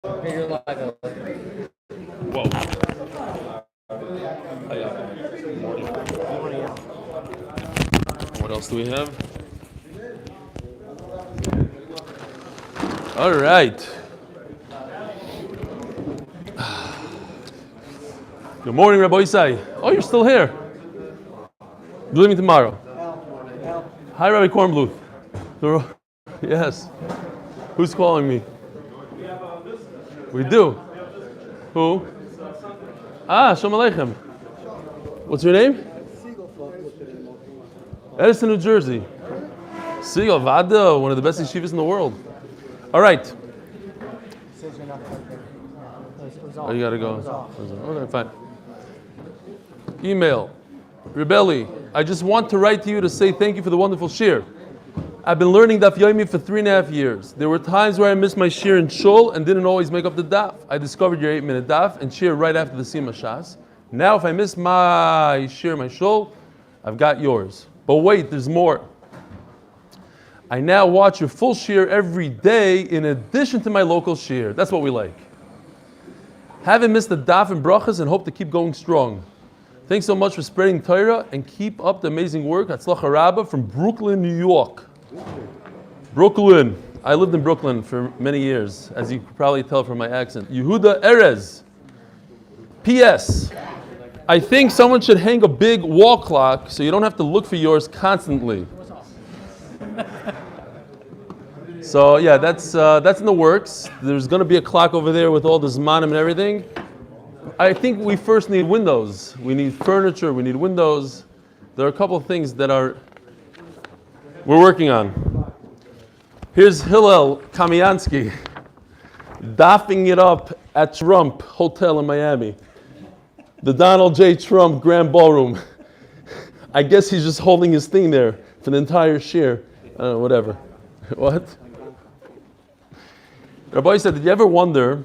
Whoa. What else do we have? All right. Good morning, Rabbi Isai. Oh, you're still here. You're leaving tomorrow. Hi, Rabbi Kornbluth. Yes. Who's calling me? We do. Who? Shalom Aleichem. What's your name? Edison, New Jersey. Siegel, Vada, one of the best yeshivas in the world. All right. Oh, you gotta go. Okay, fine. Email. Rebelli, I just want to write to you to say thank you for the wonderful shir. I've been learning Daf Yomi for 3.5 years. There were times where I missed my shir in shul and didn't always make up the daf. I discovered your 8-minute daf and shir right after the Sima Shas. Now if I miss my shir, my shul, I've got yours. But wait, there's more. I now watch your full shir every day in addition to my local shir. That's what we like. Haven't missed the daf and Berachos and hope to keep going strong. Thanks so much for spreading Torah and keep up the amazing work. Hatzlacha Rabbah from Brooklyn, New York. Brooklyn. I lived in Brooklyn for many years, as you could probably tell from my accent. Yehuda Erez. P.S. I think someone should hang a big wall clock so you don't have to look for yours constantly. So yeah, that's in the works. There's going to be a clock over there with all the zmanim and everything. I think we first need windows. We need furniture. We need windows. There are a couple of things that we're working on. Here's Hillel Kamiansky doffing it up at Trump Hotel in Miami. The Donald J. Trump Grand Ballroom. I guess he's just holding his thing there for the entire shir. I don't know, whatever. What? Rabbi said, did you ever wonder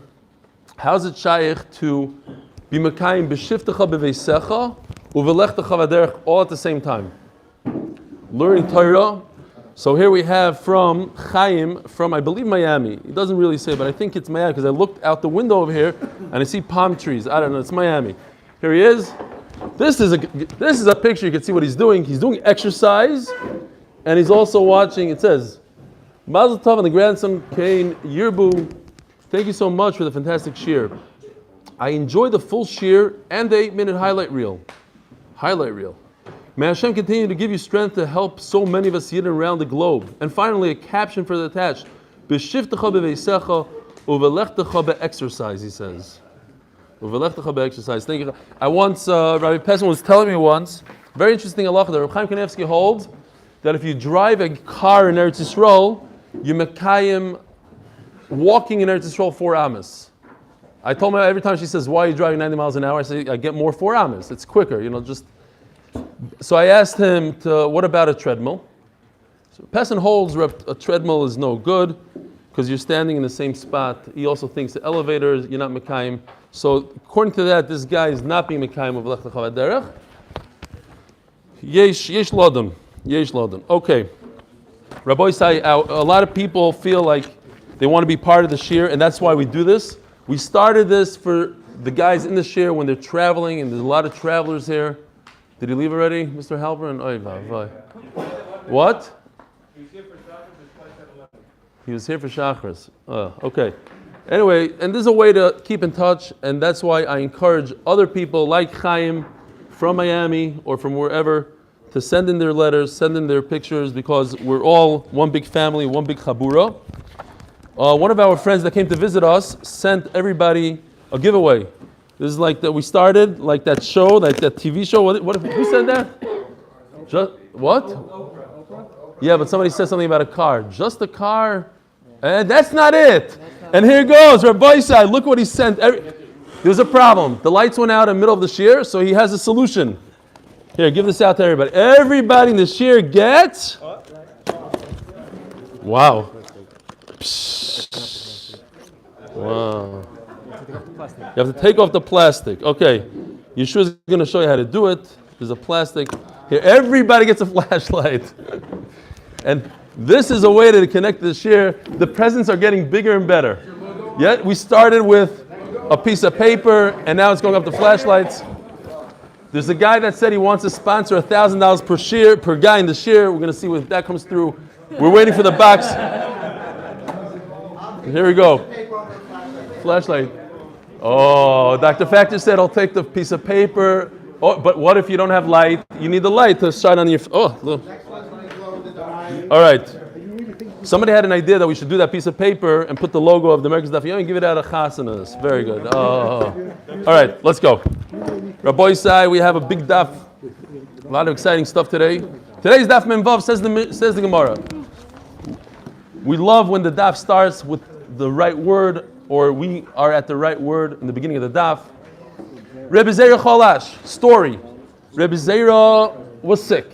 how's it shaykh to be mekayim b'shiftecha b'veisecha uvelechtecha v'derech all at the same time? Learning Torah. So here we have from Chaim, from I believe Miami. He doesn't really say, but I think it's Miami because I looked out the window over here and I see palm trees. I don't know, it's Miami. Here he is. This is a picture. You can see what he's doing. He's doing exercise and he's also watching. It says, Mazel Tov and the grandson Cain Yirbu. Thank you so much for the fantastic shir. I enjoyed the full shir and the 8-minute highlight reel. May Hashem continue to give you strength to help so many of us here around the globe. And finally, a caption for the attached. B'shiftecha b'veisecha uvelechtecha be'exercise, he says. Uvelechtecha be'exercise. Thank you. I once, Rabbi Pesman was telling me once, very interesting halacha that Rabbi Chaim Kanievsky holds, that if you drive a car in Eretz Yisrael, you mekayim walking in Eretz Yisrael 4 amas. I told her every time she says, why are you driving 90 miles an hour? I say, I get more 4 amas. It's quicker, just. So I asked him, what about a treadmill? So Pessin holds a treadmill is no good because you're standing in the same spot. He also thinks the elevators, you're not mekayim. So according to that, this guy is not being mekayim of Lech Lecha V'derech. Yesh lodem. Okay. Rabbi Isai, a lot of people feel like they want to be part of the shir, and that's why we do this. We started this for the guys in the shir when they're traveling, and there's a lot of travelers here. Did he leave already, Mr. Halperin? What? He was here for Shachris. Okay. Anyway, and there's a way to keep in touch, and that's why I encourage other people like Chaim from Miami or from wherever to send in their letters, send in their pictures, because we're all one big family, one big chabura. One of our friends that came to visit us sent everybody a giveaway. This is like that we started, like that show, like that TV show. Who said that? What? Yeah, but somebody said something about a car. Just a car? And that's not it. And here goes, Rabbi Isai, look what he sent. There's a problem. The lights went out in the middle of the shir, so he has a solution. Here, give this out to everybody. Everybody in the shir gets... Wow. Wow. You have to take off the plastic. Okay. Yeshua's going to show you how to do it. There's a plastic. Here, everybody gets a flashlight. And this is a way to connect to the shir. The presents are getting bigger and better. Yeah, we started with a piece of paper, and now it's going up to flashlights. There's a guy that said he wants to sponsor $1,000 per share per guy in the share. We're going to see if that comes through. We're waiting for the box. Here we go. Flashlight. Oh, Dr. Factor said, I'll take the piece of paper. Oh, but what if you don't have light? You need the light to shine on your... Oh, look. All right. Somebody had an idea that we should do that piece of paper and put the logo of the American Daf Yomi and give it out of chasanas. Very good. Oh. All right, let's go. Rabbi Isai, we have a big daf. A lot of exciting stuff today. Today's daf Memvav says the Gemara. We love when the daf starts with the right word, or we are at the right word in the beginning of the daf. Rebbe Zera Cholash, story. Rebbe Zera was sick.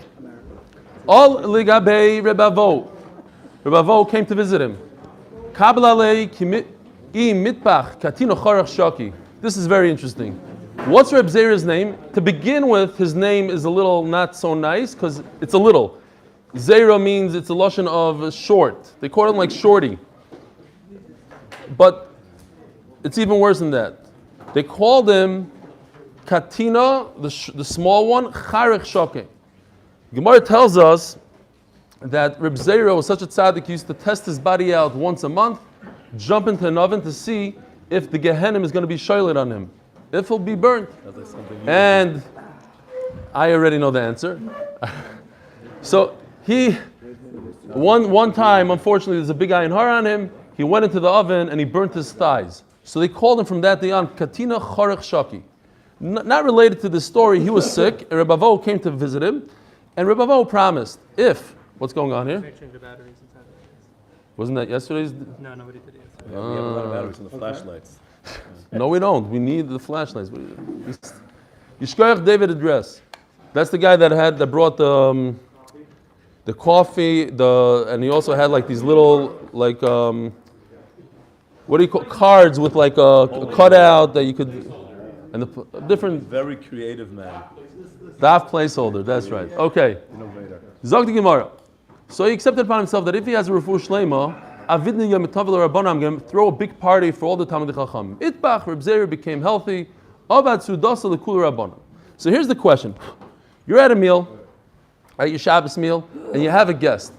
All ligabei Rebbe Avo. Rebbe Avo came to visit him. This is very interesting. What's Rebbe Zera's name? To begin with, his name is a little not so nice because it's a little. Zera means it's a lashon of short. They call him like shorty. But it's even worse than that. They called him Katina, the small one, Charech Shoke. Gemara tells us that Reb Zera was such a tzaddik, he used to test his body out once a month, jump into an oven to see if the Gehenim is going to be shoyled on him, if he'll be burnt. And I already know the answer. So he, one time, unfortunately, there's a big iron har on him. He went into the oven and he burnt his thighs. So they called him from that day on Katina Charech Shaki. Not related to the story, he was sick, and Rebbe Avo came to visit him, and Rebbe Avo promised, what's going on here? Change the batteries inside the batteries. Wasn't that yesterday's? No, nobody did it yesterday. Yeah, we have a lot of batteries in the flashlights. No, we don't. We need the flashlights. Yishkoyach David address. That's the guy that brought the coffee, and he also had like these little what do you call cards with like a cutout that you could, and the different. Very creative man. Daf placeholder. That's right. Okay. Innovator. Zog the Gemara. So he accepted upon himself that if he has a refuah shlema, avidni yamitavel rabbanon, I'm going to throw a big party for all the Talmidei Chacham. Itbach Reb Zera became healthy. Avad sudasa lekul rabbanon. So here's the question: you're at a meal, at your Shabbos meal, and you have a guest.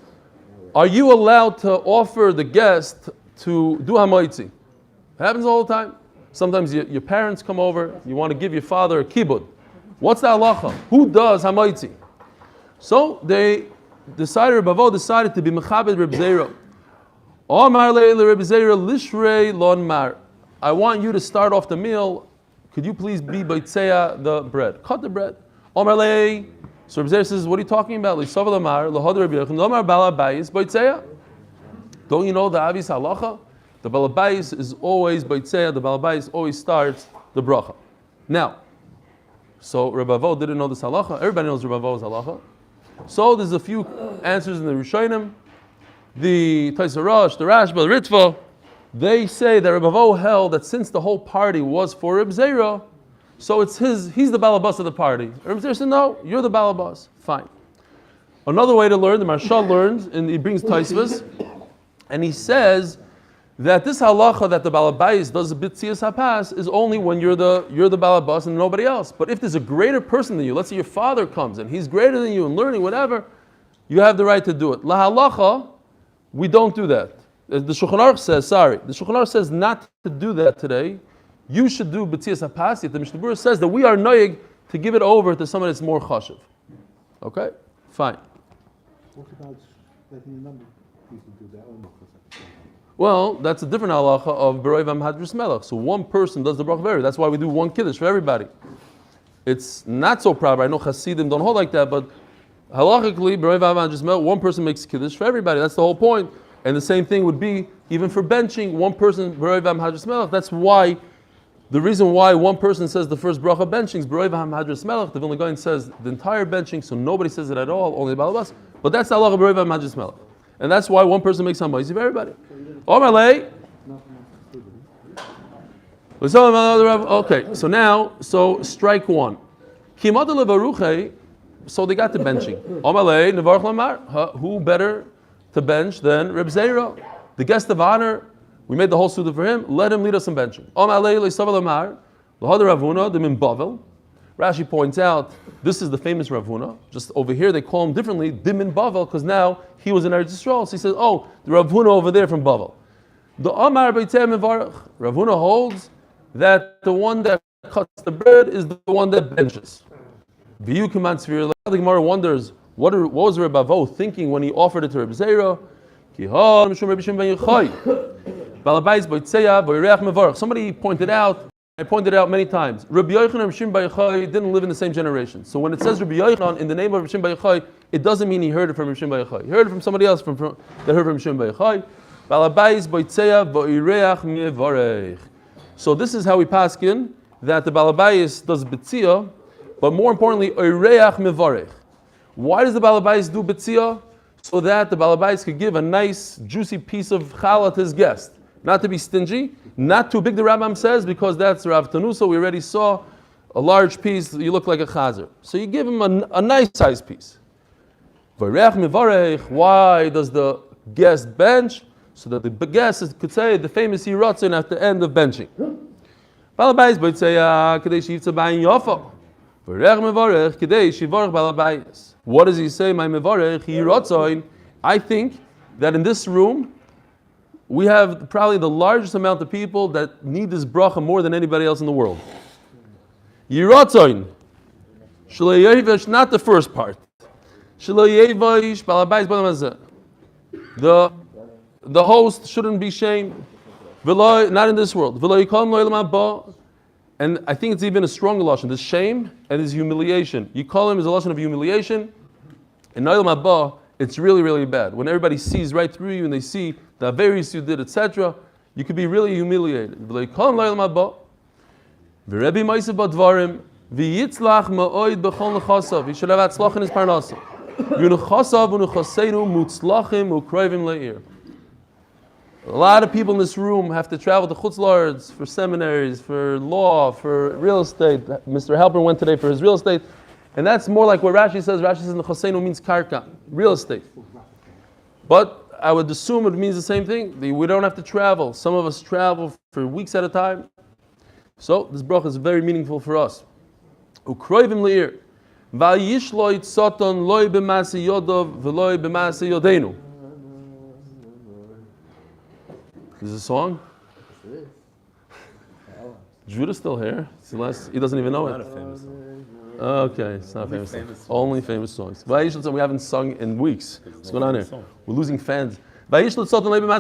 Are you allowed to offer the guest to do hamoitzi? It happens all the time. Sometimes your parents come over. You want to give your father a kibud. What's the halacha? Who does hamoitzi? So they decided, Rebbe Avo decided to be mechabed Reb Zera. Omar le'ele Reb Zera lishrei lon mar. I want you to start off the meal. Could you please be baitzea the bread? Cut the bread. Omar le'ele. So Reb Zera says, what are you talking about? L'sava lamar l'hod Reb Yechon lomar bala bayis baitzea. Don't you know the avis halacha? The balabais is always baitzea. The balabais always starts the bracha. Now, so Rebbe Avo didn't know this halacha. Everybody knows Rebbe Avo's halacha. So there's a few answers in the Rishonim. The Taisar Rosh, the Rashba, the Ritva, they say that Rebbe Avo held that since the whole party was for Reb Zera, so it's he's the balabas of the party. Reb Zera said, no, you're the balabas. Fine. Another way to learn, the Marshal learns, and he brings Taisvas, and he says that this halacha that the balabais does a bitzias hapas is only when you're the balabas and nobody else. But if there's a greater person than you, let's say your father comes and he's greater than you in learning, whatever, you have the right to do it. La halacha, we don't do that. The Shulchan Aruch says not to do that today. You should do bitzias hapas. Yet the Mishnah Berurah says that we are noyig to give it over to someone that's more chashiv. Okay, fine. What about letting a number of people do their own bracha? Well, that's a different halacha of Beroi V'Mhadris Melech. So one person does the bracha very. That's why we do one kiddush for everybody. It's not so proper. I know Hasidim don't hold like that, but halachically, Beroi V'Mhadris Melech, one person makes kiddush for everybody. That's the whole point. And the same thing would be even for benching. One person Beroi V'Mhadris Melech. That's why the reason why one person says the first bracha benching is Beroi V'Mhadris Melech. The Vilna Gaon says the entire benching, so nobody says it at all, only Balabas. But that's the halacha of Beroi V'Mhadris Melech. And that's why one person makes hamoitzi for everybody. Okay, so now, strike one. So they got to benching. Who better to bench than Reb Zera? The guest of honor We made the whole suda for him. Let him lead us in benching. Rashi points out, this is the famous Rav Huna. Just over here, they call him differently, Dimin Bavel, because now he was in Eretz Yisrael. So he says, oh, the Rav Huna over there from Bavel. The Amar Beitzeh Mevarach. Rav Huna holds that the one that cuts the bread is the one that benches. The Gemara wonders, what was Reb Avo thinking when he offered it to Reb Zera? Somebody pointed out, I pointed out many times, Rabbi Yochanan and Shimon Bar Yochai didn't live in the same generation. So when it says Rabbi Yochanan in the name of Shimon Bar Yochai, it doesn't mean he heard it from Shimon Bar Yochai. He heard it from somebody else that heard from Shimon Bar Yochai. So this is how we paskin, that the Balabayis does B'tziyah, but more importantly, Oireach Mevarech. Why does the Balabayis do B'tziyah? So that the Balabayis could give a nice, juicy piece of challah to his guest. Not to be stingy, not too big, the Rambam says, because that's Rav Tanusa. We already saw a large piece, you look like a chazer. So you give him a nice size piece. Why does the guest bench? So that the guest could say the famous Yiratzin at the end of benching. What does he say? My mevarech Yiratzin. I think that in this room, we have probably the largest amount of people that need this bracha more than anybody else in the world. Yiratzon, not the first part. The host shouldn't be shamed. Not in this world. And I think it's even a stronger lashon. This shame and this humiliation. You call him as a lashon of humiliation. In Olam Haba, it's really, really bad. When everybody sees right through you and they see the averis you did, etc., you could be really humiliated. You should have atzlach in his parnasa. A lot of people in this room have to travel to Chutz La'aretz for seminaries, for law, for real estate. Mr. Halper went today for his real estate. And that's more like what Rashi says. Rashi says Nechasenu means karka, real estate. But I would assume it means the same thing. We don't have to travel. Some of us travel for weeks at a time. So this bracha is very meaningful for us. Ukroivim le'ir. Vayish lo yitzoton loy b'masi yodov v'loy b'masi yodeinu. Is this a song? Judah's still here. He doesn't even know it. Not a famous song. Okay, it's not famous. Only famous songs. We haven't sung in weeks. What's going on here? We're losing fans. Vayizdaker.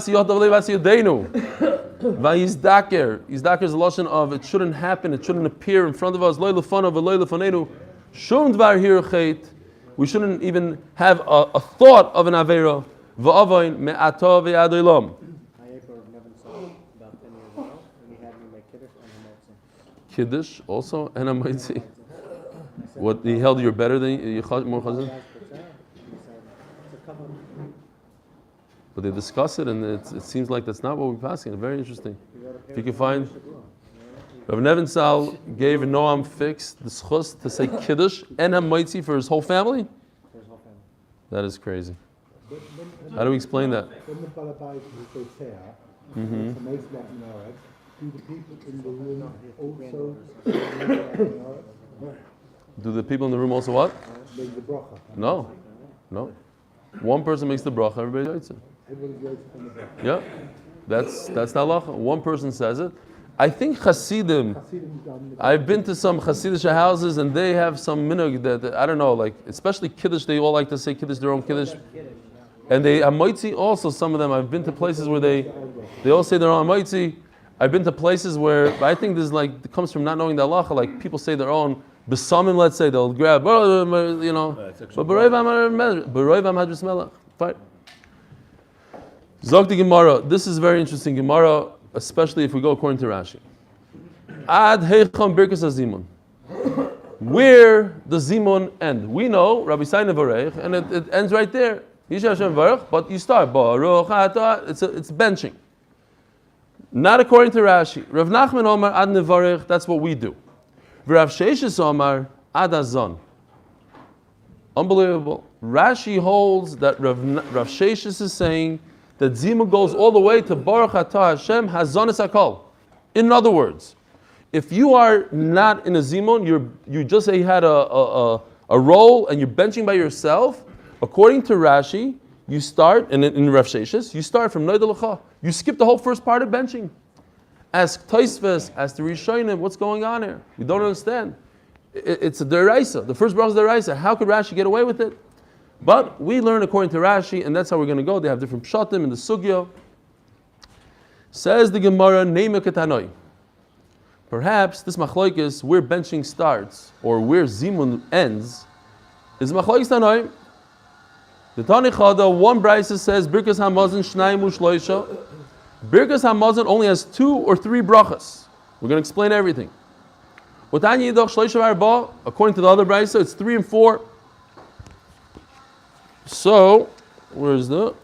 Yizdaker is a lotion of it shouldn't happen, it shouldn't appear in front of us. We shouldn't even have a thought of an avera. Kiddush also, and a moitzi. What, he held you're better than you, more chazan? But they discuss it, and it seems like that's not what we're passing. Very interesting. If you can find, Rav Nevinsal gave Noam Fix the schus to say Kiddush and Hamoitzi for his whole family? That is crazy. How do we explain that? Do the people in the room also Do the people in the room also what? make the bracha? No. One person makes the bracha, everybody writes it. Everybody writes it on the bracha. Yeah, that's the halacha. One person says it. I think Hasidim, I've been to some Hasidic houses and they have some minhag that I don't know, like especially Kiddush, they all like to say Kiddush, their own Kiddush. And they Amoitzi also, some of them, I've been to places where they all say their own Amoitzi. I've been to places where, I think this is like, it comes from not knowing the halacha, like people say their own, besamim, let's say, they'll grab, you know, but B'roivam Hadras Melech, fine. Zog the Gemara, this is very interesting Gemara, especially if we go according to Rashi. Ad heicham birkas hazimun. Where does zimun end? We know, Rabbi Sai Nevarech, and it ends right there. Yisha Hashem Varech, but you start, Baruch Atah, it's benching. Not according to Rashi. Rav Nachman Omar ad nevarech, that's what we do. Rav Sheishis Omar ad azon. Unbelievable. Rashi holds that Rav Sheishis is saying that zimun goes all the way to Baruch Atah Hashem Hazonis Hakol. In other words, if you are not in a zimun, you just say you had a roll and you're benching by yourself. According to Rashi, you start, and in Rav Sheshes, you start from Noida L'cha. You skip the whole first part of benching. Ask Tosfos, ask the Rishonim, what's going on here? You don't understand. It's a deraisa. The first bracha is deraisa. How could Rashi get away with it? But we learn according to Rashi, and that's how we're going to go. They have different pshatim in the sugya. Says the Gemara, Neima Ketanoi. Perhaps this machlokes, where benching starts, or where zimun ends, is machlokes Tanoi. The Tani Chada, one brisa says, Birkas Hamazon Shnayim Ushloisha. Birkas Hamazon only has 2 or 3 brachas. We're going to explain everything. According to the other brisa, it's 3 and 4. So, where's the?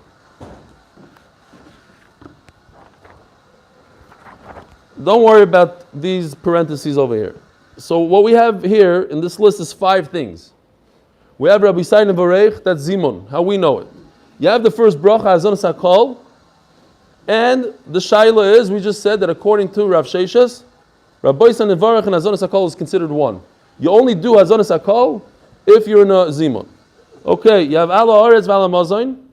Don't worry about these parentheses over here. So what we have here in this list is 5 things. We have Rabbi Yisai Nevarech, that's Zimun, how we know it. You have the first bracha, Hazonos Hakol, and the shaila is, we just said that according to Rav Sheshes, Rabbi Yisai Nevarech and Hazonos Hakol is considered one. You only do Hazonos Hakol if you're in a Zimun. Okay, you have Ala Aretz Vala Mazain, and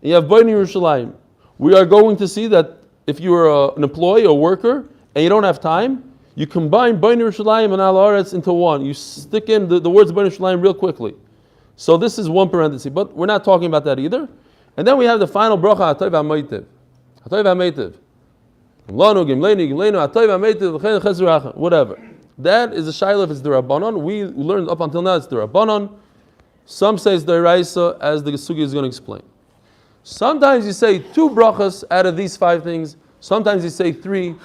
you have Bnei Yerushalayim. We are going to see that if you are an employee or worker and you don't have time, you combine Bnei Yerushalayim and Ala Aretz into one. You stick in the words Bnei Yerushalayim real quickly. So this is one parenthesis, but we're not talking about that either. And then we have the final bracha, Hatoy v'Hameitiv. Hatoy v'Hameitiv. Gimlanu, Gimleinu, Hatoy v'Hameitiv, whatever. That is a shayla if it's the Rabbanon. We learned up until now it's the Rabbanon. Some say it's the Iraisa, as the Sugi is going to explain. Sometimes you say 2 brachas out of these 5 things. Sometimes you say 3.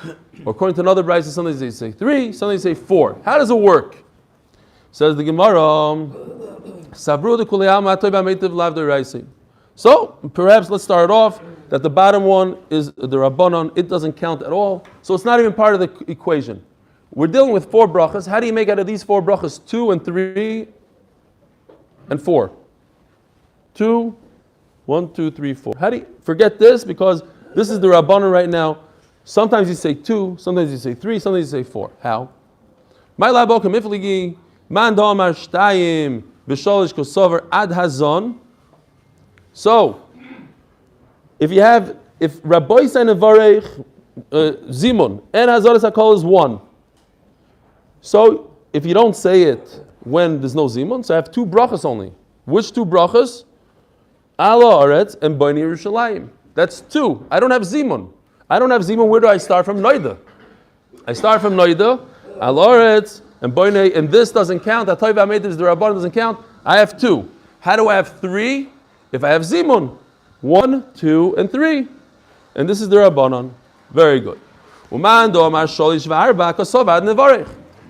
Or according to another Iraisa, sometimes you say 3. Sometimes you say 4. How does it work? Says the Gemara. So perhaps let's start off that the bottom one is the Rabbanon. It doesn't count at all. So it's not even part of the equation. We're dealing with 4 brachas. How do you make out of these 4 brachas 2 and 3 and 4? 2, 1, 2, 3, 4. How do you forget this? Because this is the Rabbanon right now. Sometimes you say 2, sometimes you say 3, sometimes you say 4. How? My labokim ifligi man damar shtayim v'shalish kosover ad hazon. So, if Rabbi Yisai Nevarech Zimun and Hazonos Hakol is 1. So if you don't say it when there's no Zimun, so I have 2 brachas only. Which 2 brachas? Ala Aretz and Bnei Yerushalayim. That's 2. I don't have Zimun. Where do I start from? Noida. I start from Noida, Ala Aretz, and Bnei, and this doesn't count. Hatoy v'Hameitiv, the Rabbanon doesn't count. I have 2. How do I have 3? If I have Zimun. 1, 2, and 3. And this is the Rabbanon. Very good.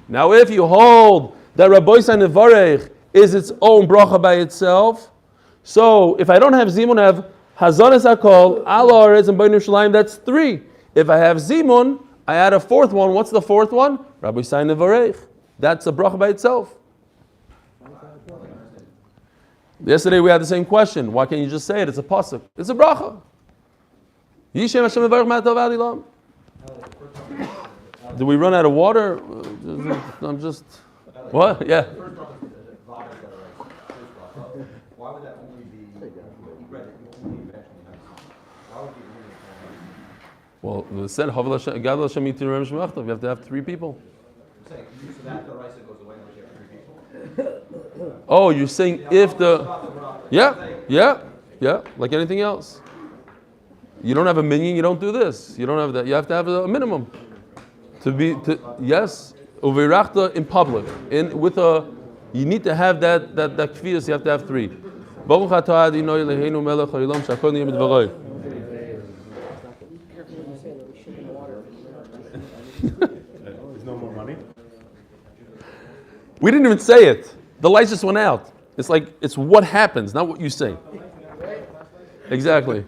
Now if you hold that Rabbi Yisai Nevarech is its own bracha by itself, so if I don't have Zimun, I have Hazonos Hakol, Ala Aretz, and Bnei Yerushalayim, that's 3. If I have Zimun, I add a 4th one. What's the 4th one? Rabbi Yisai Nevarech. That's a bracha by itself. Yesterday we had the same question. Why can't you just say it? It's a pasuk. It's a bracha. Yishem Hashem Nevarech Ma'atov Adilam. Do we run out of water? I'm just... What? Yeah. Why would that only be, you read it, you only mentioned that. Why would you only Well, it said, Gad Hashem Yitir Rem Shemachtav. You have to have 3 people. so that the rice goes away when you have 3 people? Oh, you're saying if the... Yeah, like anything else. You don't have a minion, you don't do this. You don't have that. You have to have a minimum. Yes, uvirachta in public. You need to have that kfiyas, you have to have 3. Baruch atah Adonai Eloheinu melech haolam shakol niyeh b'dvaroi. There's no more money? We didn't even say it. The lights just went out. It's like, it's what happens, not what you say. Exactly.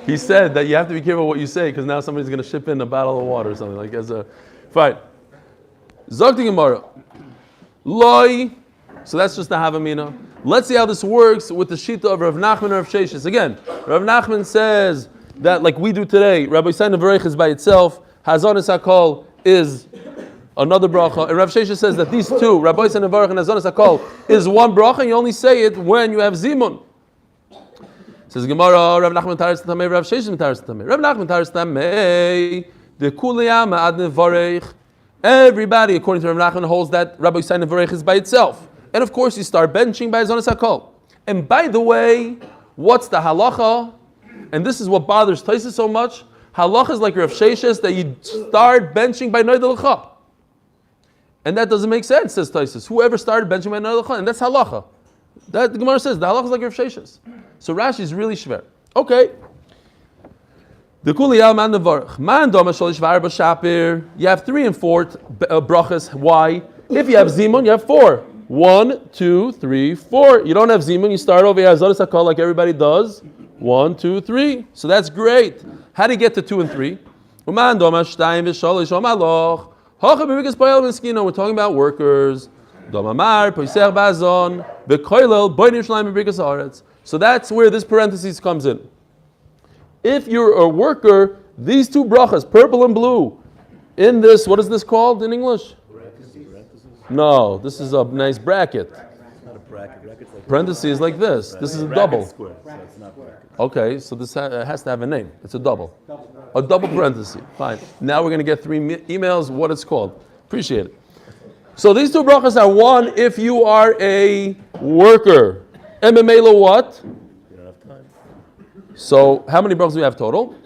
He said that you have to be careful what you say because now somebody's going to ship in a bottle of water or something like as a fine. Zok the Gemara. Loi. So that's just the Havamina. Let's see how this works with the shita of Rav Nachman and Rav Sheshes. Again, Rav Nachman says that like we do today, Rabbi Yisrael Nevarech is by itself, Hazonis HaKol is another bracha, and Rav Sheshes says that these two, Rabbi Yisrael Nevarech and Hazonis HaKol, is one bracha, and you only say it when you have zimun. Says Gemara, Rav Nachman Taras Tamei, Rav Sheshes Taras Tamei. Rav Nachman Taras Tamei, the Kuliyama Ad Nevarech. Everybody, according to Rav Nachman, holds that Rabbi Yisrael Nevarech is by itself. And of course, you start benching by Hazonis HaKol. And by the way, what's the halacha? And this is what bothers Taisus so much. Halacha is like Rav Sheshes, that you start benching by Noidel L'cha. And that doesn't make sense, says Taisus. Whoever started benching by Noidel L'cha, and that's halacha. That the Gemara says, the halacha is like Rav Sheshes. So Rashi is really shver. Okay. The Kuliyal Man Nevarech. Man Doma Shalish V'Arba Shapir. You have 3 and 4 brachas. Why? If you have Zimun, you have 4. 1, 2, 3, 4. You don't have Zimun, you start over here Hazonis HaKol like everybody does. 1, 2, 3. So that's great. How do you get to 2 and 3? We're talking about workers. So that's where this parenthesis comes in. If you're a worker, these 2 brachas, purple and blue, in this, what is this called in English? No, this is a nice bracket. It's not a bracket. Bracket's like Parentheses like this. This is a double. square, so it's not bracket. Okay, so this has to have a name. It's a double. A double parenthesis. Fine. Now we're going to get 3 emails what it's called. Appreciate it. So these 2 brachas are 1 if you are a worker. Memela what? You don't have time. So how many brachas do we have total?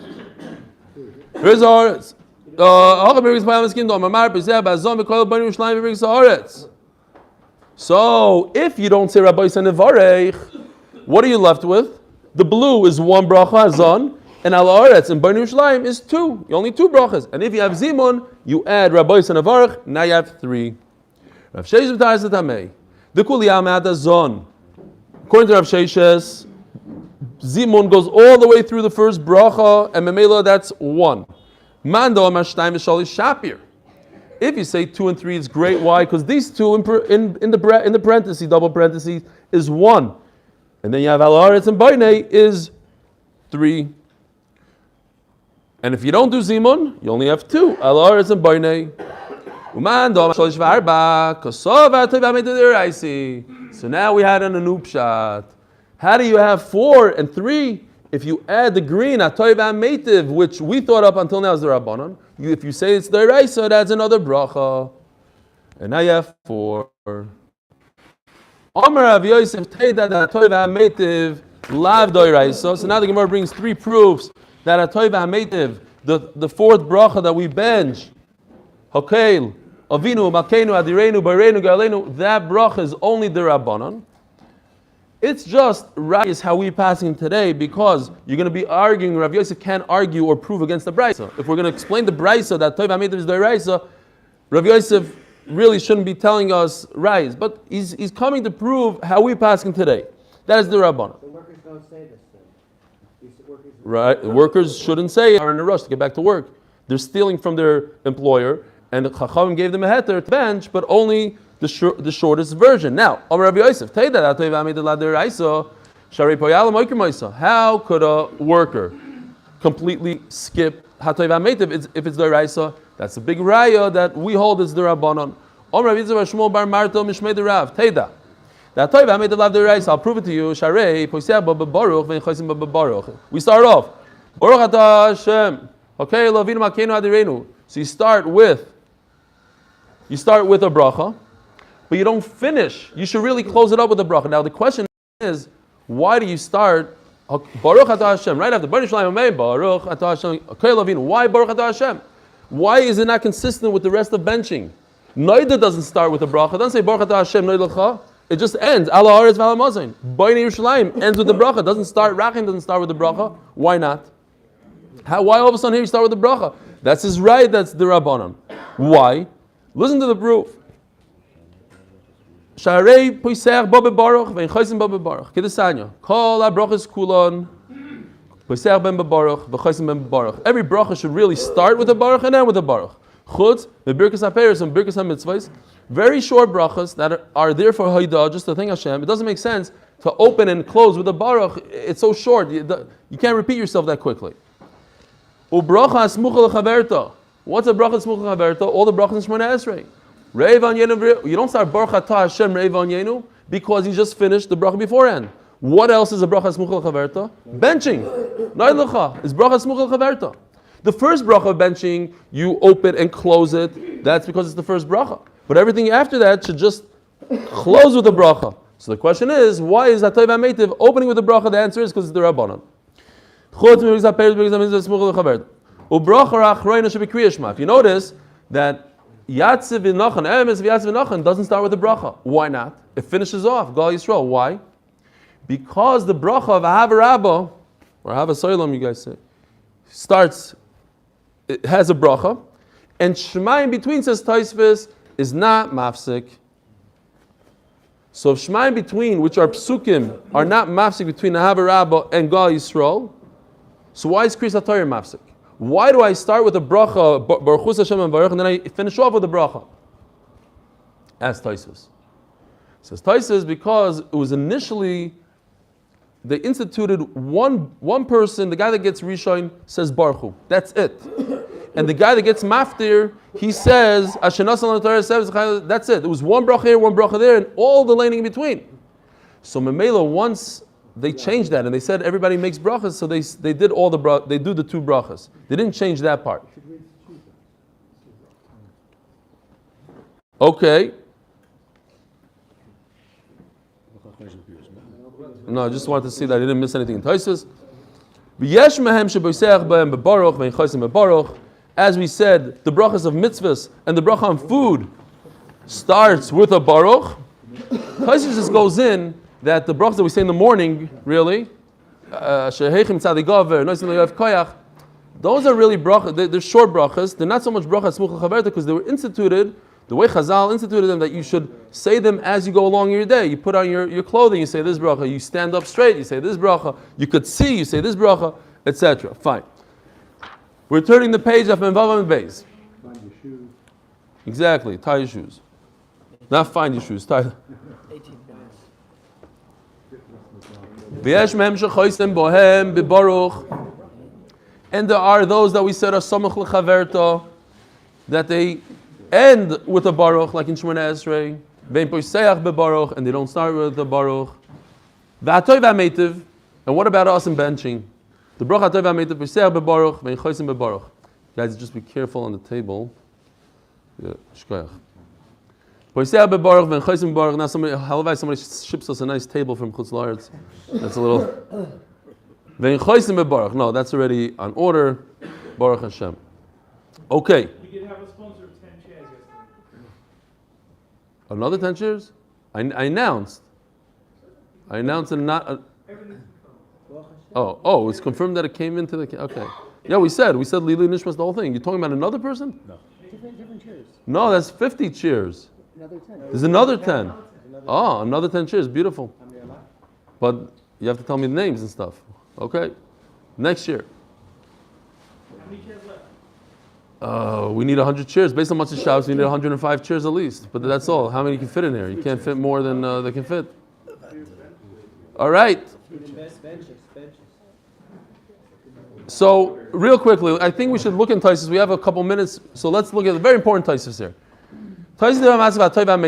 So if you don't say Rabbi Yisrael Nevarech, what are you left with? The blue is 1 bracha Hazon, and Al Haaretz and Bnei Yerushalayim is 2. You only 2 brachas. And if you have Zimun, you add Rabbi Yisrael Nevarech. Now you have 3. Rav Sheshes Taras Tamei. The Kuliyam Ad Hazon. According to Rav Sheshes, Zimun goes all the way through the first bracha, and Memela that's 1. Mando Amashtaim V'Shalish Shapir. If you say 2 and 3, it's great. Why? Because these 2 in the parenthesis, double parentheses, is 1, and then you have Al Haaretz and Bainei is 3. And if you don't do Zimun, you only have 2, Al Haaretz and Bainei. So now we had an Anupshat. How do you have 4 and 3? If you add the green, Atoy V'Ameitiv, which we thought up until now is the Rabbanon, if you say it's Doiraisa, that's another bracha. And now you have 4. Omer Rav Yosef Teida that Atoy V'Ameitiv lav Doiraisa. So now the Gemara brings 3 proofs that Atoy V'Ameitiv, the 4th bracha that we bench, Hokel, Avinu, Malkeinu, Adirenu, Bareinu, Galenu, that bracha is only the Rabbanon. It's just right is how we passing today, because you're going to be arguing. Rav Yosef can't argue or prove against the Brisa. If we're going to explain the Brisa that Tov HaMeitiv is the Brisa, Rav Yosef really shouldn't be telling us rise, but he's coming to prove how we passing today. That is the Rabbanah. The workers don't say this then. Right? The workers shouldn't say it, are in a rush to get back to work. They're stealing from their employer, and the Chachamim gave them a heter to bench, but only the shortest version. Now, Amar Rabbi Yosef, how could a worker completely skip Hatoy V'Ameitiv if it's the Raisa? That's a big raya that we hold as the Rabbanon. Amar Rabbi Yosef Shmuel Bar Marto Mishmei the Rav, Teida. That Hatoy V'Ameitiv lav the Raisa. I'll prove it to you. Sharei Poiseh Ba Baruch V'Enchosim Ba Baruch. We start off. Baruch Atah Hashem. Okay, Lovinu Makenu Adirenu. So you start with a bracha, but you don't finish. You should really close it up with a bracha. Now the question is, why do you start Baruch Atah Hashem right after Baruch Atah Hashem? Okay, Lovinu. Why Baruch Atah Hashem? Why is it not consistent with the rest of benching? Noida doesn't start with a bracha. It doesn't say Baruch Atah Hashem Noida L'cha. It just ends. Ala Haaretz V'Ala Mazayin. Bnei Yerushalayim ends with the bracha. Doesn't start. Rachim doesn't start with the bracha. Why not? Why all of a sudden here you start with the bracha? That's his right. That's the Rabbanon. Why? Listen to the proof. Sharei Poisech Ba Bebaruch V'Enchosim Ba Bebaruch. Kedesanya. Kol HaBrachos Kulon. Poisech Ben Bebaruch V'Enchosim Ben Bebaruch. Every bracha should really start with a baruch and end with a baruch. Chutz, the Birkas HaPeiros and Birkas HaMitzvahs. Very short brachas that are there for Haidah, just to thank Hashem. It doesn't make sense to open and close with a baruch. It's so short. You can't repeat yourself that quickly. Ubracha smucha lechaverta. What's a bracha smucha lechaverta? All the brachas in Shemona Esrei. Reiv an yenu. You don't start Baruch atah Hashem reiv an yenu because you just finished the bracha beforehand. What else is a bracha smucha lechaverta? Benching. Nailucha is bracha smucha lechaverta. The first bracha of benching, you open and close it. That's because it's the first bracha. But everything after that should just close with the bracha. So the question is, why is that Toiv HaMeitiv opening with the bracha? The answer is because it's the Rabbanon. If you notice that Yatziv v'Nachan, Emes v'Yatziv v'Nachan doesn't start with the bracha. Why not? It finishes off, Gal Yisrael. Why? Because the bracha of Ahava Rabba, or Ahava Soilam, you guys say, starts, it has a bracha, and Shema in between, says Taisvis, is not mafsik. So if Shema in between, which are psukim, are not mafsik between Ahava Rabba and Gal Yisrael, so why is Kriyas HaTorah mafsik? Why do I start with a bracha, Berachos Hashem and Baruch, and then I finish off with a bracha? Ask Taisus. Says Taisus because it was initially, they instituted one person, the guy that gets Rishon says Baruch Hu. That's it. And the guy that gets Maftir, he says, that's it. It was one bracha here, one bracha there, and all the laning in between. So Memela, once they changed that and they said everybody makes brachas, so they did all the they do the two brachas. They didn't change that part. Okay. No, I just wanted to see that I didn't miss anything in Taisus. As we said, the brachas of mitzvahs and the bracha on food starts with a baruch. Taisus just goes in that the brachas that we say in the morning, really, those are really brachas. They're short brachas. They're not so much brachas smucha chaverta because they were instituted, the way Chazal instituted them, that you should say them as you go along your day. You put on your clothing, you say this bracha. You stand up straight, you say this bracha. You could see, you say this bracha, etc. Fine. We're turning the page of Memvav and Beis. Find your shoes. Exactly, tie your shoes. Not find your shoes, tie. 18 minutes. And there are those that we said are samach lechaverta, that they end with a baruch, like in Shemona Esrei, vein poiseach bebaruch, and they don't start with the baruch. V'atoy v'ameitiv, and what about us in benching? The bracha atoy v'ameitiv poiseach bebaruch, vein choisim bebaruch. Guys, just be careful on the table. Yeah, shkoyach. Poiseach bebaruch, vein choisim bebaruch. Now somebody ships us a nice table from Chutz La'aretz. That's a little. Vein choisim bebaruch. No, that's already on order. Baruch Hashem. Okay. We did have a sponsor of 10 chairs yesterday. Another 10 chairs? I announced. I announced and not. It's confirmed that it came into the. Okay. Yeah, we said Lili Nishmas, the whole thing. You're talking about another person? No. Different chairs. No, that's 50 chairs. Another 10. There's another 10. Oh, another 10 chairs. Beautiful. But you have to tell me the names and stuff. Okay. Next year. How many chairs left? We need 100 chairs. Based on Matzah Shabbos, we need 105 chairs at least. But that's all. How many can fit in here? You can't fit more than they can fit. All right. So, real quickly, I think we should look in Taisus. We have a couple minutes, so let's look at the very important Taisus here. Taisus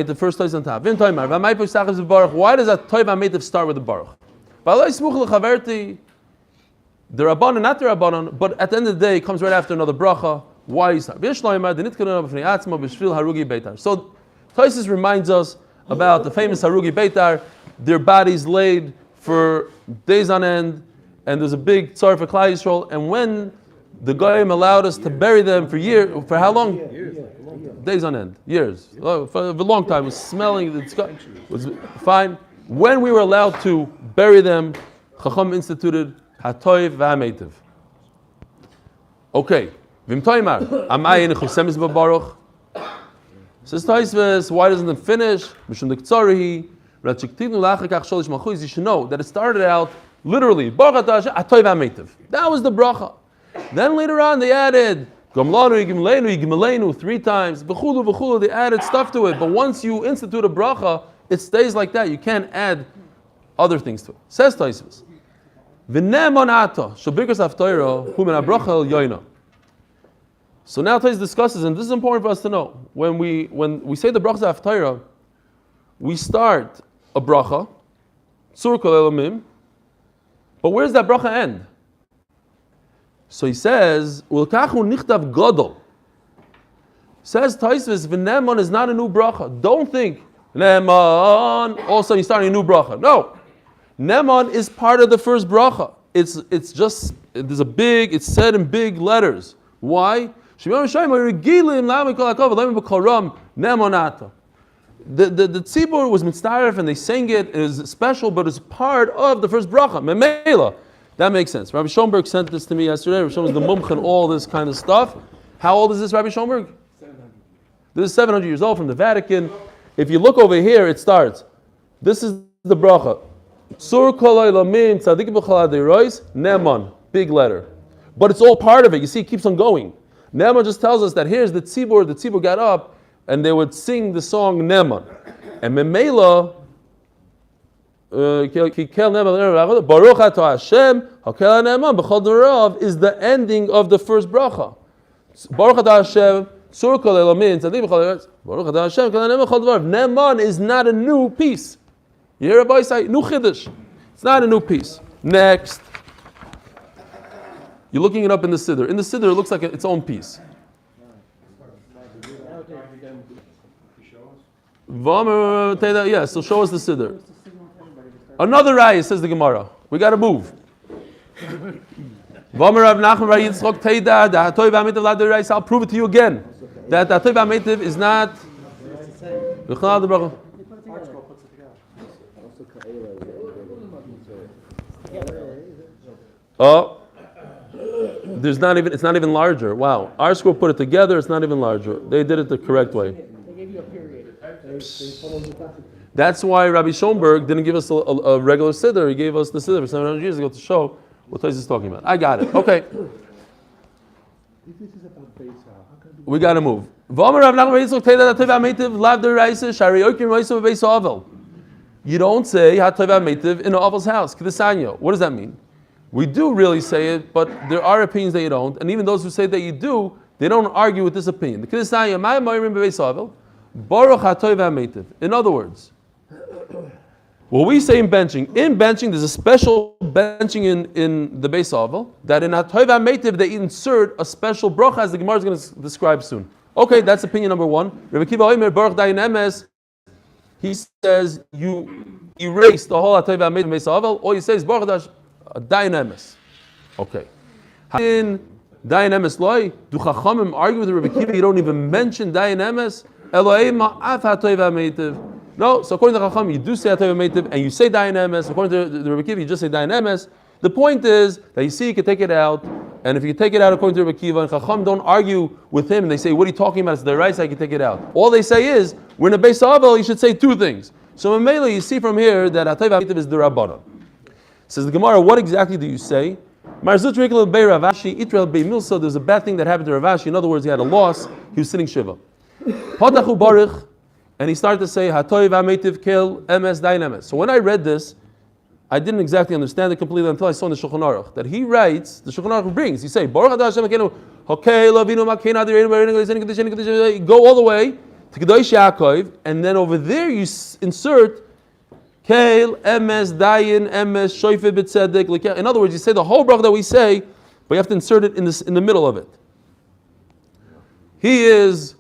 the first Taisus on top. Why does that Toiv HaMeitiv start with the Baruch? The Rabbanon, not the Rabbanon, but at the end of the day, it comes right after another bracha. Why is that? So Taisus reminds us about the famous Harugi Beitar, their bodies laid for days on end, and there's a big tzar for Klal Yisrael, and when the Goyim allowed us to bury them for years, for how long? Days on end, years. For a long time, it was smelling, it was fine. When we were allowed to bury them, Chacham instituted Hatoiv v'Hameitiv. Okay. Vim Toimar, Amayin Chusemis b'Baruch. Says Taisves, why doesn't it finish? Mishum Dektzarihi, Ratchiktinu Lachakach Sholish Malchus. You should know that it started out literally Baruch Hatoiv v'Hameitiv. That was the bracha. Then later on they added Gamlanu, Yigimlenu, Yigimlenu, 3 times. B'chulu, B'chulu, they added stuff to it. But once you institute a bracha, it stays like that. You can't add other things to it. Says Tosfos. V'nemon ata, shabirkas haftoiro, hu min habracha el yoina. So now Tosfos discusses, and this is important for us to know. When we say the brachas haftoiro, we start a bracha, Tzur kol elamim, but where does that bracha end? So he says, Ulkachu nichtav gadol. Says Tosfos, v'nemon is not a new bracha. Don't think, Nemon, also you're starting a new bracha. No. Nemon is part of the first bracha. It's said in big letters. Why? The tzibur was mitzdaref and they sang it. It is special, but it's part of the first bracha. Memela. That makes sense. Rabbi Schoenberg sent this to me yesterday. Rabbi Schoenberg is the mumch and all this kind of stuff. How old is this, Rabbi Schoenberg? 700. This is 700 years old from the Vatican. If you look over here, it starts. This is the bracha. Tzur kol elamim tzadikim b'chol aderois Neman, big letter. But it's all part of it. You see, it keeps on going. Neman just tells us that here's the tzibur. The tzibur got up and they would sing the song Neman. And Memela, Baruch Ato Hashem, Hakel Neman b'chol derav is the ending of the first bracha. Baruch Ato Hashem, Tzur kol elamim tzadikim b'chol aderois Baruch Ato Hashem, Hakel Neman b'chol derav. Neman is not a new piece. You hear Rabbi say, new chiddush. It's not a new piece. Next. You're looking it up in the Siddur. In the Siddur, it looks like its own piece. Yeah, so show us the Siddur. Another raya, says the Gemara. We got to move. I'll prove it to you again. That the Atoy B'Ametiv is not... Oh, it's not even larger. Wow. Our school put it together, it's not even larger. They did it the correct way. They gave you a period. That's why Schoenberg didn't give us a regular siddur. He gave us the siddur for 700 years ago to show what Tosfos is talking about. I got it. Okay. We got to move. You don't say Hatoy V'Ametiv in an Avel's house. What does that mean? We do really say it, but there are opinions that you don't, and even those who say that you do, they don't argue with this opinion. In other words, what we say in benching, there's a special benching in the Beis Avel, that in Hatoy V'Ametiv they insert a special bracha, as the Gemara is going to describe soon. Okay, that's opinion number one. Rabbi Kiva Omer Baruch Dayan Emes, he says you erase the whole Hatoy V'Ametiv in Beis Avel, all you say is Baruch Dayan Emes. Okay. In Dayan Emes loy, do Chachamim argue with Rabbi Kiva? You don't even mention Dayan Emes. Elohim ma'af Hatoy V'Ametiv. No. So according to Chachamim, you do say Hatoy V'Ametiv and you say Dayan Emes. According to the Rabbi Kiva, you just say Dayan Emes. The point is that you see you can take it out, and if you take it out according to Rabbi Kiva, and Chacham don't argue with him, and they say, "What are you talking about? It's the right side. You can take it out." All they say is, "We're in a Beis Avel. You should say 2 things." So in Mela, you see from here that Hatoy V'Ametiv is the Rabbanan. Says the Gemara, what exactly do you say? There's a bad thing that happened to Rav Ashi. In other words, he had a loss. He was sitting Shiva. And he started to say, Hatoy V'Ametiv Kel Emes Dayan Emes. So when I read this, I didn't exactly understand it completely until I saw in the Shulchan Aruch that he writes, the Shulchan Aruch brings, he say, Baruch Atah Hashem Elokeinu, go all the way to Kedosh Yaakov, and then over there you insert Keil, Emes, Dayan, Emes, Shoifet B'Tzedek. In other words, you say the whole bracha that we say, but you have to insert it in the middle of it. He is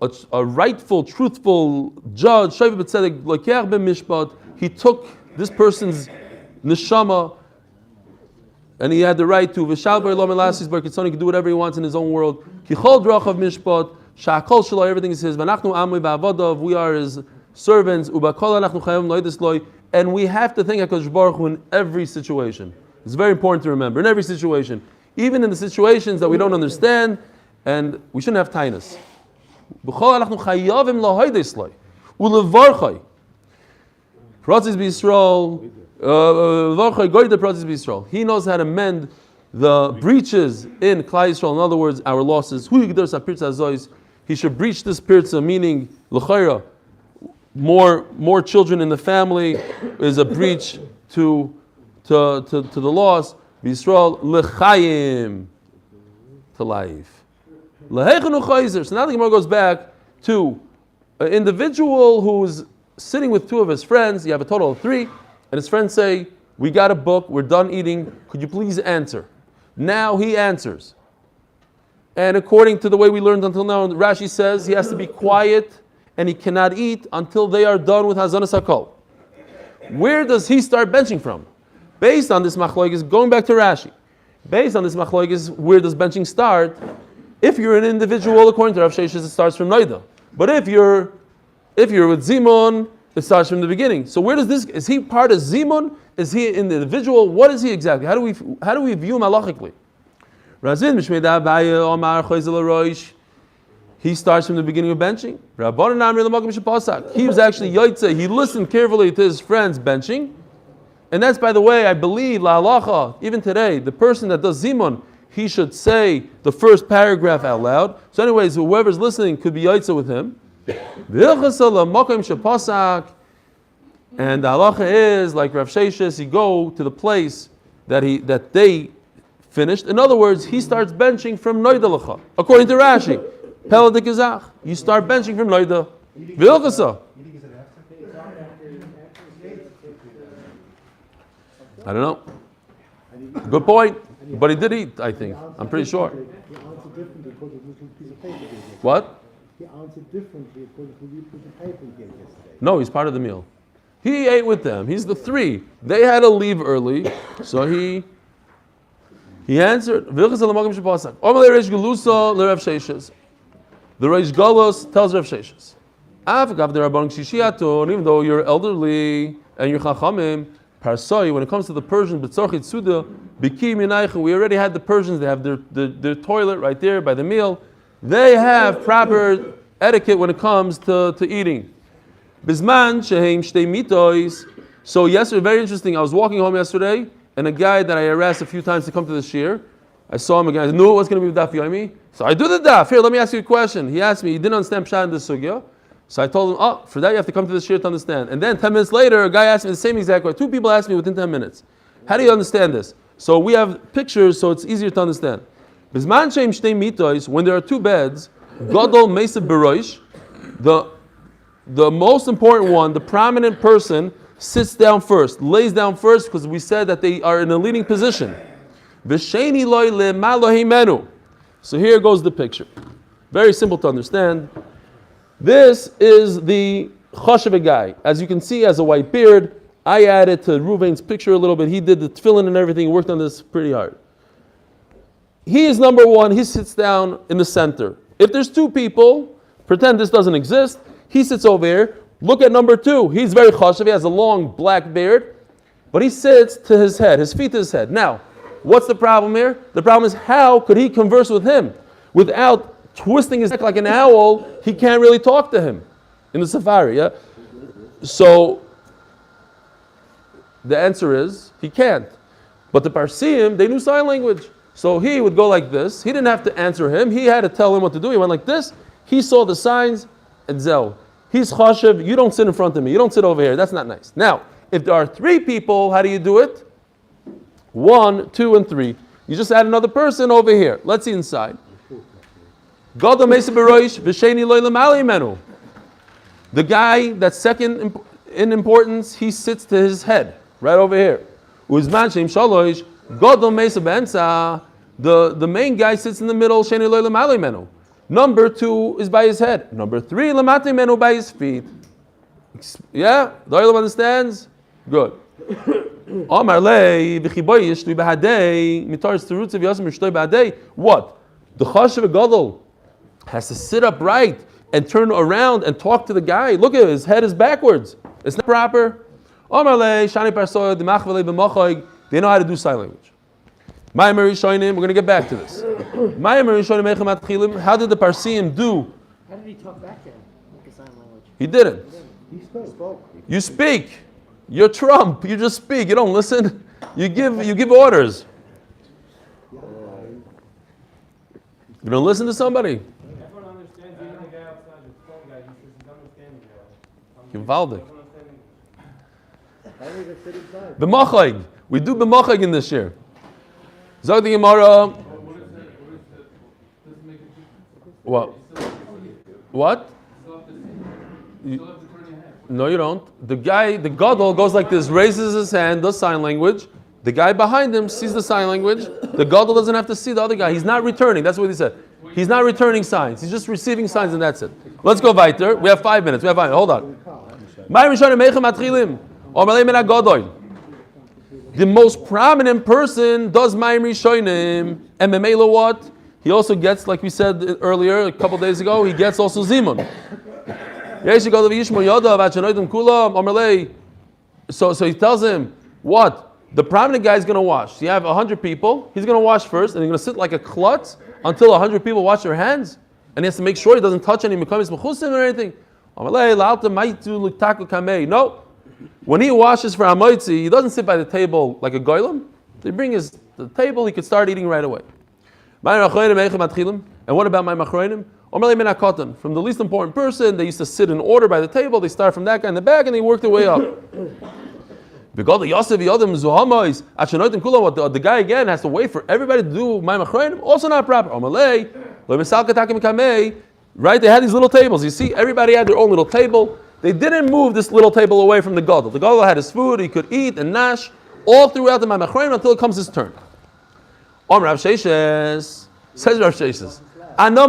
a rightful, truthful judge. Shoifet B'Tzedek, Lokech B'Mishpat. He took this person's neshama, and he had the right to V'shal Bar Lo Melasis Bar Kitzoni. He can do whatever he wants in his own world. Kichol Drachav Mishpat, Sha'akol Shelo, everything is his. V'nachnu Amui Ba'avodav, we are his servants, and we have to thank HaKadosh Baruch Hu in every situation. It's very important to remember, in every situation. Even in the situations that we don't understand, and we shouldn't have tainus. He knows how to mend the breaches in Klal Yisrael, in other words, our losses, he should breach this pirza, meaning l'chayra, more children in the family is a breach to the loss. B'Yisrael l'chayim, to life. L'heichenu chayzer. So now the Gemara goes back to an individual who's sitting with two of his friends. You have a total of three, and his friends say, "We got a book. We're done eating. Could you please answer?" Now he answers, and according to the way we learned until now, Rashi says he has to be quiet and he cannot eat until they are done with Hazanas Hakol. Where does he start benching from? Based on this machlokes, going back to Rashi, based on this machlokes, where does benching start? If you're an individual, according to Rav Sheshes, it starts from Noida. But if you're with Zimun, it starts from the beginning. So where does this? Is he part of Zimun? Is he an individual? What is he exactly? How do we view him halachically? Razin Mishmei Abaye Omar Chayzel Roish. He starts from the beginning of benching. He was actually Yaitze. He listened carefully to his friends benching. And that's, by the way, I believe, La halacha, even today, the person that does Zimun, he should say the first paragraph out loud. So anyways, whoever's listening could be Yaitze with him. And the halacha is, like Rav Sheshes, you go to the place that they finished. In other words, he starts benching from Noida. According to Rashi. You start benching from Noida. I don't know. Good point. But he did eat, I think. I'm pretty sure. He answered differently according to the piece of paper he gave yesterday. What? He answered differently according to the piece of paper he gave yesterday. No, he's part of the meal. He ate with them. He's the three. They had to leave early, so he answered. The Reish Galos tells Rav Sheshes, even though you're elderly and you're chachamim, parsoi, when it comes to the Persian, b'tzorchit suda, b'ki minaycha, we already had the Persians, they have their toilet right there by the meal. They have proper etiquette when it comes to eating. Bisman shehem shtei mitois. So yesterday, very interesting, I was walking home yesterday, and a guy that I harassed a few times to come to the shir, I saw him again, I knew it was going to be Daf Yomi. So I do the Daf. Here, let me ask you a question. He asked me, he didn't understand Pshat in the Sugya. So I told him, for that you have to come to the shir to understand. And then 10 minutes later, a guy asked me the same exact question. 2 people asked me within 10 minutes. How do you understand this? So we have pictures, so it's easier to understand. Bisman sheim shtei mitois, when there are 2 beds, Gadol Mesa Beroish, the most important one, the prominent person, sits down first, lays down first, because we said that they are in a leading position. V'sheni loy le'malohimenu. So here goes the picture. Very simple to understand. This is the chashuv guy. As you can see, has a white beard. I added to Ruvain's picture a little bit. He did the tefillin and everything. Worked on this pretty hard. He is number 1. He sits down in the center. If there's 2 people, pretend this doesn't exist. He sits over here. Look at number 2. He's very chashuv. He has a long black beard. But he sits to his head, his feet to his head. Now, what's the problem here? The problem is, how could he converse with him? Without twisting his neck like an owl, he can't really talk to him in the safari. Yeah? So, the answer is, he can't. But the Parsim, they knew sign language. So he would go like this. He didn't have to answer him. He had to tell him what to do. He went like this. He saw the signs, and zel. He's chashuv. You don't sit in front of me. You don't sit over here. That's not nice. Now, if there are 3 people, how do you do it? 1, 2, and 3. You just add another person over here. Let's see inside. The guy that's second in importance, he sits to his head, right over here. The main guy sits in the middle. Number 2 is by his head. Number 3 by his feet. Yeah? The oil understands? Good. What? The chashuv gadol has to sit upright and turn around and talk to the guy. Look at it, his head is backwards. It's not proper. They know how to do sign language. We're going to get back to this. How did the Parsim do? How did he talk back to him? Like a sign language. He didn't. He spoke. You speak. You're Trump. You just speak. You don't listen. You give orders. You don't listen to somebody. Everyone understands, even the guy outside, the phone guy, he says he's understanding you. Gewaldig. I don't even sit inside. B'machag. We do b'machag in this year. Zog the Gemara. What? What? No, you don't. The gadol goes like this, raises his hand, does sign language. The guy behind him sees the sign language. The gadol doesn't have to see the other guy. He's not returning. That's what he said. He's not returning signs. He's just receiving signs, and that's it. Let's go weiter. We have 5 minutes. Hold on. The most prominent person does Mayim Rishonim, and Memela what? He also gets, like we said earlier, a couple days ago, he gets also Zimun. So he tells him, what? The prominent guy is going to wash. So you have 100 people, he's going to wash first, and he's going to sit like a klutz until 100 people wash their hands, and he has to make sure he doesn't touch any mekamis mechusim or anything. No. When he washes for Hamoitzi, he doesn't sit by the table like a goylem. They bring the table, he could start eating right away. And what about my machroinim? From the least important person, they used to sit in order by the table. They start from that guy in the back and they work their way up. The guy again has to wait for everybody to do my machroinim. Also not proper. Right? They had these little tables. You see, everybody had their own little table. They didn't move this little table away from the gadol. The gadol had his food. He could eat and nash all throughout the machroinim until it comes his turn. Rav Sheshes says Rav Sheshes, I know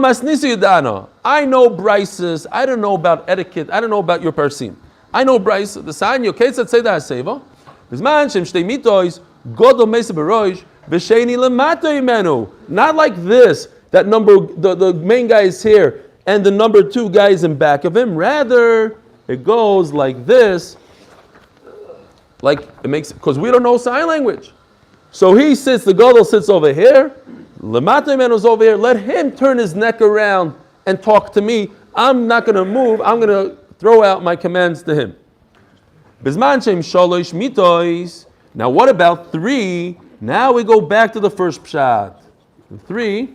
brises. I don't know about etiquette. I don't know about your parsim. I know brises. The sign your case that say that seva. Bisman shem shtei mitois gadol meisa beroish v'sheni lemata imenu. Not like this. That number, the main guy is here, and the number 2 guy is in back of him. Rather, it goes like this. Like it makes, because we don't know sign language. So he sits, the gadol sits over here, Lemata Imenu is over here, let him turn his neck around and talk to me. I'm not going to move, I'm going to throw out my commands to him. Bizman Shem Shalosh Mitois. Now what about 3? Now we go back to the first pshat. 3,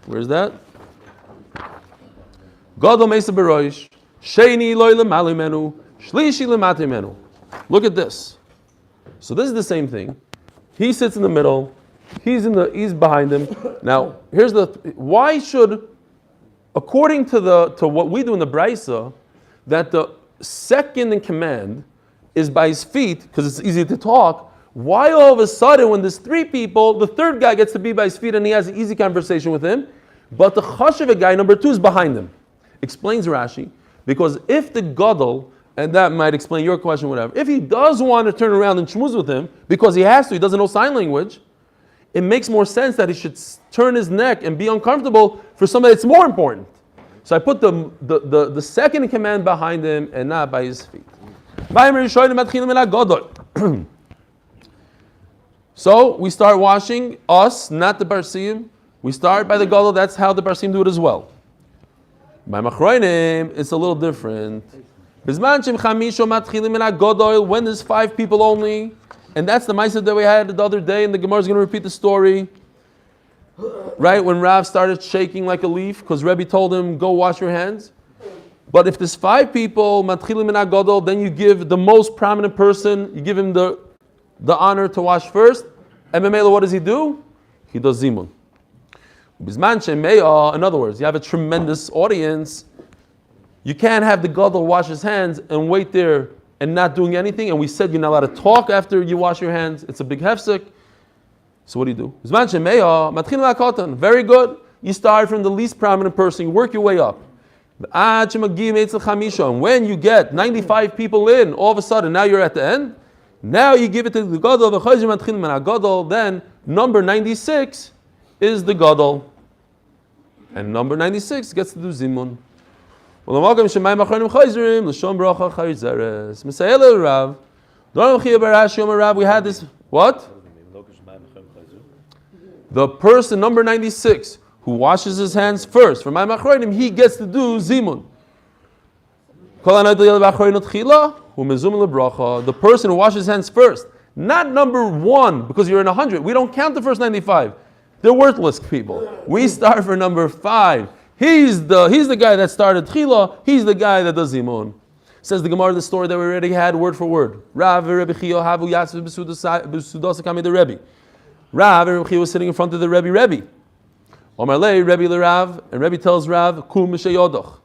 where's that? Gadol Mesa Beroish, Sheni Loi Lemali Menu, Shlishi Lemata Imenu. Look at this. So this is the same thing. He sits in the middle. He's behind him. Now, here's why should, according to what we do in the Brisa, that the second in command is by his feet, because it's easy to talk, why all of a sudden when there's 3 people, the third guy gets to be by his feet and he has an easy conversation with him, but the chashuv guy, number 2, is behind him? Explains Rashi, because if the gadol, and that might explain your question, whatever. If he does want to turn around and shmooze with him, because he has to, he doesn't know sign language, it makes more sense that he should turn his neck and be uncomfortable for somebody that's more important. So I put the second in command behind him and not by his feet. So we start washing us, not the barsim. We start by the gadol. That's how the barsim do it as well. By machroinim, it's a little different. When there's 5 people only, and that's the ma'aseh that we had the other day, and the Gemara is going to repeat the story. Right, when Rav started shaking like a leaf, because Rebbe told him, go wash your hands. But if there's 5 people, then you give the most prominent person, you give him the honor to wash first. And Memela, what does he do? He does zimun. In other words, you have a tremendous audience. You can't have the gadol wash his hands and wait there and not doing anything. And we said you're not allowed to talk after you wash your hands. It's a big hefsek. So what do you do? Very good. You start from the least prominent person. You work your way up. And when you get 95 people in, all of a sudden, now you're at the end. Now you give it to the gadol. Then number 96 is the gadol. And number 96 gets to do zimun. We had this, what? The person, number 96, who washes his hands first, for my machronim, he gets to do zimun. The person who washes his hands first, not number 1, because you're in 100. We don't count the first 95. They're worthless people. We start for number 5. He's the guy that started Tchila. He's the guy that does Zimun. Says the Gemara, the story that we already had word for word. Rav Rebbe Chiyo havu yatzv b'sudasa kami the Rebbe. Rav and Rebbe Chiyo was sitting in front of the Rebbe. Omar lei Rebbe l'Rav, and Rebbe tells Rav, Kum m'sheyodoch.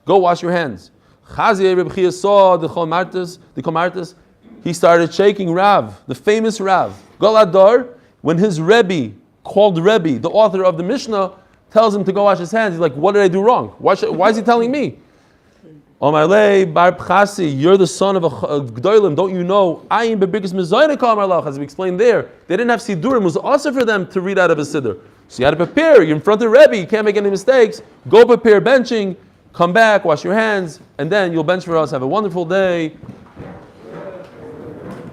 Go wash your hands. Chazi Rebbe Chiyo saw the Chomartis. He started shaking Rav, the famous Rav. Golador, when his Rebbe, called Rebbe, the author of the Mishnah, tells him to go wash his hands, he's like, what did I do wrong? Why is he telling me? Omarle Bar Pchasi, you're the son of a Gdoilim, don't you know? Ayin bebikas mezayna kal Amarlach, as we explained there. They didn't have Sidurim, it was also for them to read out of a Siddur. So you had to prepare, you're in front of Rebbe, you can't make any mistakes. Go prepare benching, come back, wash your hands, and then you'll bench for us. Have a wonderful day.